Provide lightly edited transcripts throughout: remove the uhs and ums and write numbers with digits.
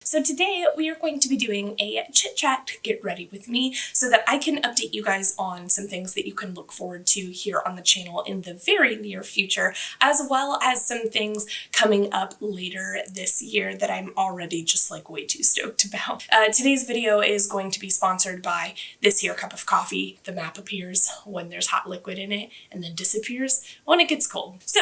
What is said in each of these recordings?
So today we are going to be doing a chit chat get ready with me so that I can update you guys on some things that you can look forward to here on the channel in the very near future, as well as some things coming up later this year that I'm already just like way too stoked about. Today's video is going to be sponsored by this here cup of coffee. The map appears when there's hot liquid in it and then disappears when it gets cold. So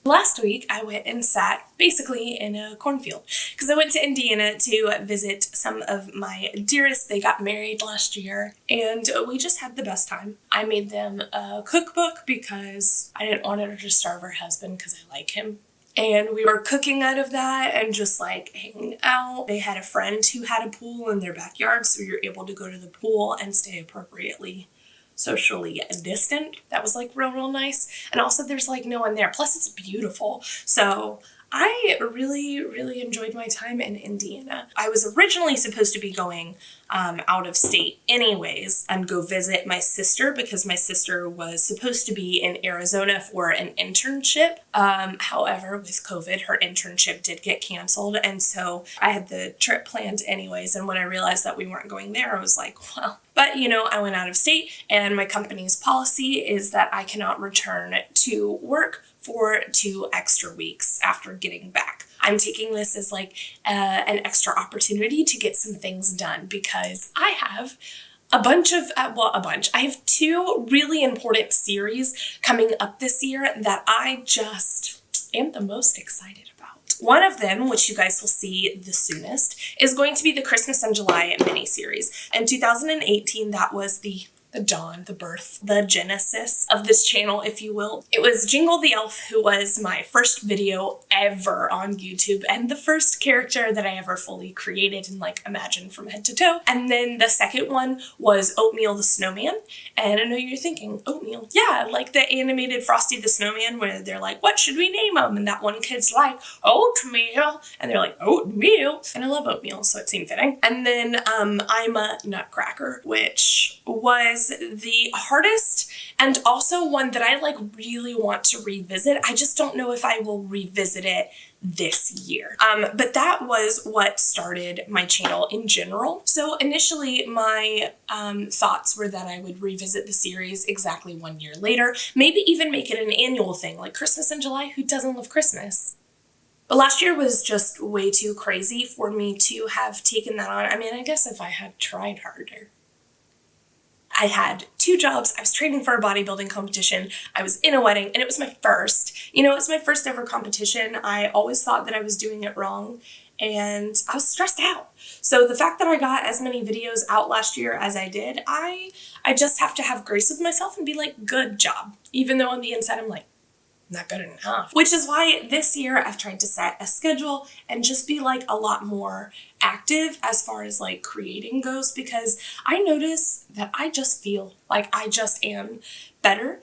last week, I went and sat basically in a cornfield because I went to Indiana to visit some of my dearest. They got married last year and we just had the best time. I made them a cookbook because I didn't want her to starve her husband because I like him. And we were cooking out of that and just like hanging out. They had a friend who had a pool in their backyard, so you're able to go to the pool and stay appropriately socially distant. That was like real nice. And also there's like no one there. Plus it's beautiful. So I really enjoyed my time in Indiana. I was originally supposed to be going out of state anyways and go visit my sister because my sister was supposed to be in Arizona for an internship. However, with COVID, her internship did get canceled. And so I had the trip planned anyways. And when I realized that we weren't going there, I was like, well, but you know, I went out of state and my company's policy is that I cannot return to work for 2 extra weeks after getting back. I'm taking this as like an extra opportunity to get some things done because I have a bunch. I have 2 really important series coming up this year that I just am the most excited about. One of them, which you guys will see the soonest, is going to be the Christmas in July miniseries. In 2018, that was the dawn, the birth, the genesis of this channel, if you will. It was Jingle the Elf, who was my first video ever on YouTube and the first character that I ever fully created and like imagined from head to toe. And then the second one was Oatmeal the Snowman. And I know you're thinking, oatmeal? Yeah, like the animated Frosty the Snowman where they're like, what should we name him? And that one kid's like, oatmeal. And they're like, oatmeal. And I love oatmeal, so it seemed fitting. And then I'm a Nutcracker, which was the hardest and also one that I like really want to revisit. I just don't know if I will revisit it this year. But that was what started my channel in general. So initially my thoughts were that I would revisit the series exactly 1 year later, maybe even make it an annual thing like Christmas in July. Who doesn't love Christmas? But last year was just way too crazy for me to have taken that on. I mean, I guess if I had tried harder. I had 2 jobs, I was training for a bodybuilding competition, I was in a wedding, and it was my first. You know, it's my first ever competition. I always thought that I was doing it wrong, and I was stressed out. So the fact that I got as many videos out last year as I did, I just have to have grace with myself and be like, good job. Even though on the inside I'm like, not good enough. Which is why this year I've tried to set a schedule and just be like a lot more active as far as like creating goes, because I notice that I just feel like I just am better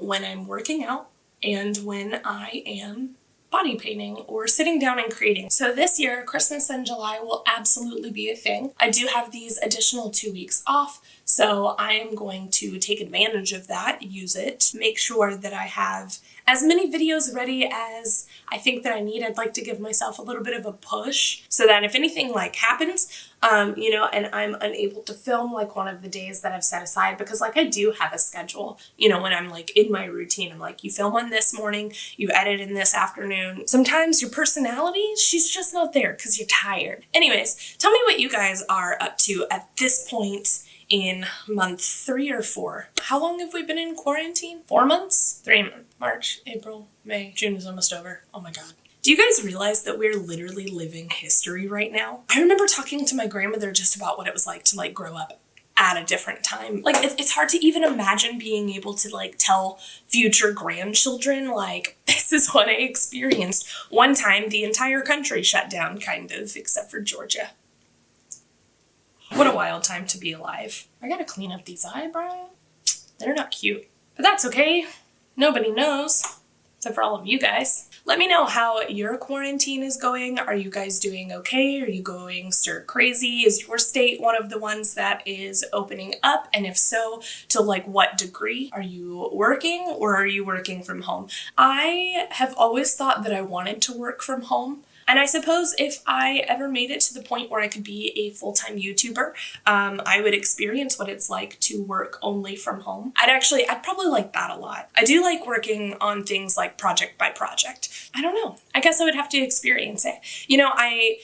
when I'm working out and when I am body painting or sitting down and creating. So this year, Christmas in July will absolutely be a thing. I do have these additional 2 weeks off, so I am going to take advantage of that, use it, make sure that I have as many videos ready as I think that I need. I'd like to give myself a little bit of a push so that if anything like happens, you know, and I'm unable to film like one of the days that I've set aside, because like I do have a schedule, you know, when I'm like in my routine, I'm like, you film on this morning, you edit in this afternoon. Sometimes your personality, she's just not there because you're tired. Anyways, tell me what you guys are up to at this point in month 3 or 4. How long have we been in quarantine? 4 months? 3 months. March, April, May, June is almost over. Oh my God. Do you guys realize that we're literally living history right now? I remember talking to my grandmother just about what it was like to like grow up at a different time. Like it's hard to even imagine being able to like tell future grandchildren like, this is what I experienced. One time the entire country shut down kind of, except for Georgia. What a wild time to be alive. I gotta clean up these eyebrows. They're not cute, but that's okay. Nobody knows. So for all of you guys, let me know how your quarantine is going. Are you guys doing okay? Are you going stir crazy? Is your state one of the ones that is opening up? And if so, to like what degree? Are you working or are you working from home? I have always thought that I wanted to work from home. And I suppose if I ever made it to the point where I could be a full-time YouTuber, I would experience what it's like to work only from home. I'd probably like that a lot. I do like working on things like project by project. I don't know. I guess I would have to experience it. You know, I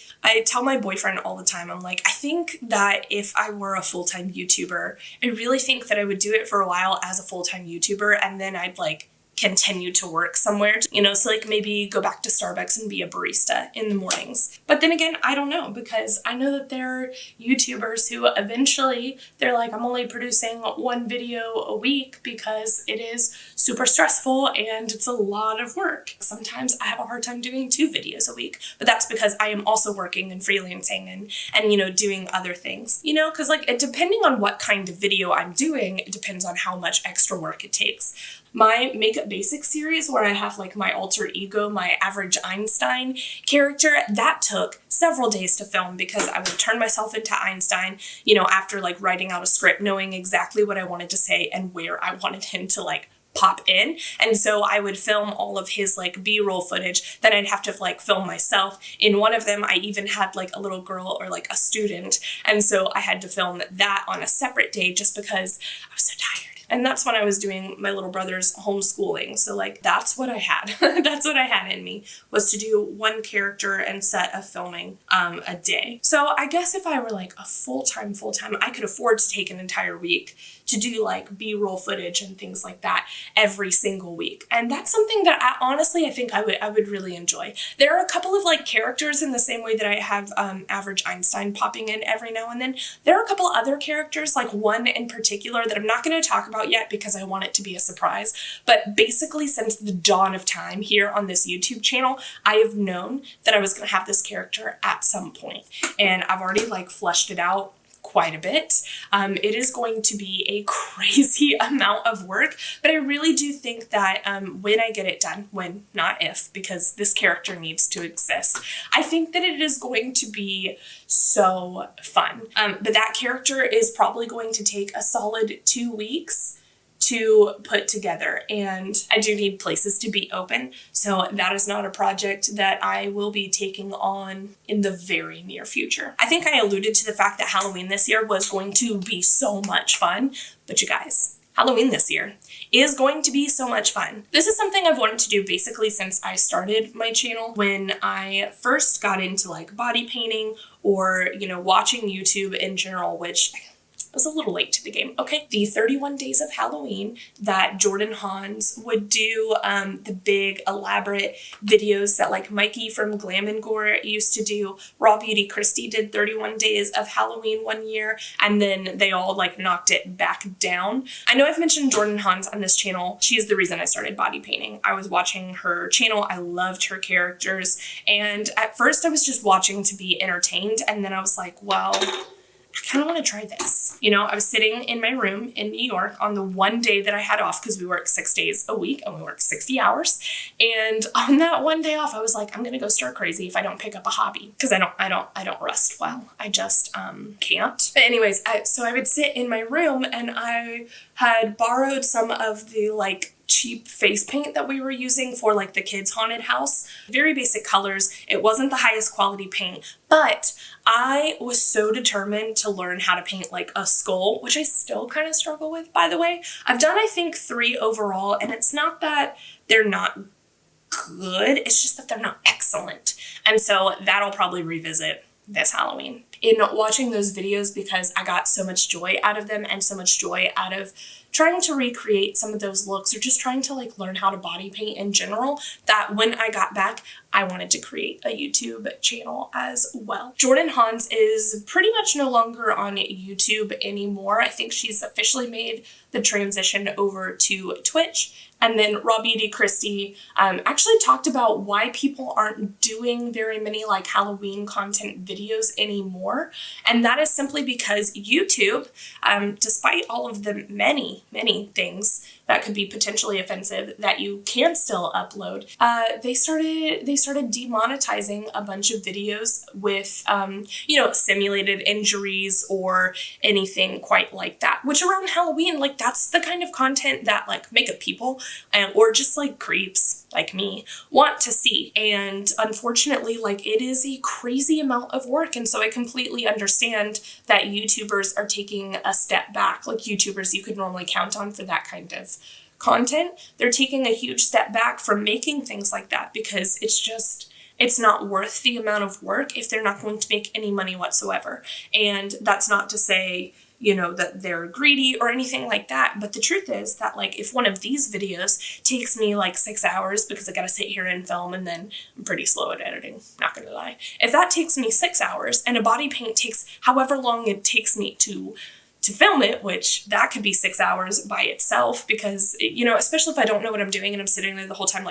tell my boyfriend all the time, I'm like, I think that if I were a full-time YouTuber, I really think that I would do it for a while as a full-time YouTuber, and then I'd like continue to work somewhere, you know, so like maybe go back to Starbucks and be a barista in the mornings. But then again, I don't know, because I know that there are YouTubers who eventually they're like, I'm only producing one video a week because it is super stressful and it's a lot of work. Sometimes I have a hard time doing 2 videos a week, but that's because I am also working and freelancing and you know, doing other things, you know, because like depending on what kind of video I'm doing, it depends on how much extra work it takes. My Makeup Basics series, where I have like my alter ego, my Average Einstein character, that took several days to film because I would turn myself into Einstein, you know, after like writing out a script, knowing exactly what I wanted to say and where I wanted him to like pop in. And so I would film all of his like B-roll footage. Then I'd have to like film myself. In one of them, I even had like a little girl or like a student. And so I had to film that on a separate day just because I was so tired. And that's when I was doing my little brother's homeschooling. So like, that's what I had. That's what I had in me, was to do one character and set of filming a day. So I guess if I were like a full-time, I could afford to take an entire week to do like B-roll footage and things like that every single week. And that's something that I think I would really enjoy. There are a couple of like characters in the same way that I have Average Einstein popping in every now and then. There are a couple other characters, like one in particular that I'm not going to talk about yet because I want it to be a surprise. But basically since the dawn of time here on this YouTube channel, I have known that I was going to have this character at some point. And I've already like fleshed it out quite a bit. It is going to be a crazy amount of work, but I really do think that when I get it done, when, not if, because this character needs to exist, I think that it is going to be so fun. But that character is probably going to take a solid 2 weeks to put together, and I do need places to be open, so that is not a project that I will be taking on in the very near future. I think I alluded to the fact that Halloween this year was going to be so much fun, but you guys, Halloween this year is going to be so much fun. This is something I've wanted to do basically since I started my channel. When I first got into like body painting or, you know, watching YouTube in general, which was a little late to the game. Okay, the 31 days of Halloween that Jordan Hans would do, the big elaborate videos that like Mikey from Glam and Gore used to do. Raw Beauty Christie did 31 days of Halloween one year, and then they all like knocked it back down. I know I've mentioned Jordan Hans on this channel. She's the reason I started body painting. I was watching her channel. I loved her characters, and at first I was just watching to be entertained, and then I was like, well, I kind of want to try this. You know, I was sitting in my room in New York on the one day that I had off, because we work 6 days a week and we work 60 hours. And on that one day off, I was like, I'm going to go stir crazy if I don't pick up a hobby, because I don't rust well. I just can't. But anyways, so I would sit in my room, and I had borrowed some of the like cheap face paint that we were using for like the kids' haunted house. Very basic colors. It wasn't the highest quality paint, but I was so determined to learn how to paint like a skull, which I still kind of struggle with, by the way. I've done, I think, 3 overall, and it's not that they're not good, it's just that they're not excellent. And so that'll probably revisit this Halloween. In watching those videos, because I got so much joy out of them and so much joy out of trying to recreate some of those looks, or just trying to like learn how to body paint in general, that when I got back, I wanted to create a YouTube channel as well. Jordan Hans is pretty much no longer on YouTube anymore. I think she's officially made the transition over to Twitch. And then Raw Beauty Christie actually talked about why people aren't doing very many like Halloween content videos anymore. And that is simply because YouTube, despite all of the many things that could be potentially offensive that you can still upload, they started demonetizing a bunch of videos with, simulated injuries or anything quite like that, which around Halloween, like, that's the kind of content that, like, makeup people or just, like, creeps like me want to see. And unfortunately, like, it is a crazy amount of work. And so I completely understand that YouTubers are taking a step back. Like, YouTubers you could normally count on for that kind of content, they're taking a huge step back from making things like that because it's not worth the amount of work if they're not going to make any money whatsoever. And that's not to say, that they're greedy or anything like that. But the truth is that, like, if one of these videos takes me like 6 hours because I gotta sit here and film, and then I'm pretty slow at editing, not gonna lie. If that takes me 6 hours and a body paint takes however long it takes me to film it, which that could be 6 hours by itself because, especially if I don't know what I'm doing and I'm sitting there the whole time,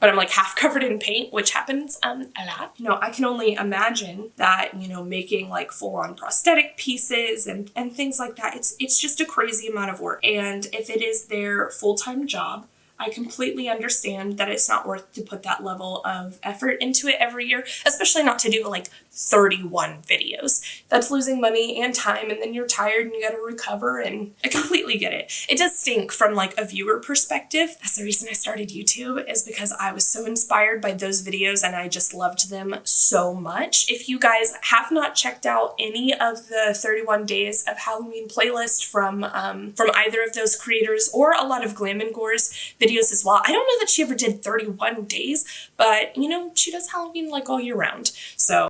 but I'm like half covered in paint, which happens a lot. I can only imagine that, making like full-on prosthetic pieces and things like that, it's just a crazy amount of work. And if it is their full-time job, I completely understand that it's not worth to put that level of effort into it every year, especially not to do like 31 videos. That's losing money and time, and then you're tired and you gotta recover, and I completely get it. It does stink from like a viewer perspective. That's the reason I started YouTube, is because I was so inspired by those videos and I just loved them so much. If you guys have not checked out any of the 31 Days of Halloween playlist from either of those creators, or a lot of Glam and Gore's videos as well. I don't know that she ever did 31 days, but she does Halloween like all year round. So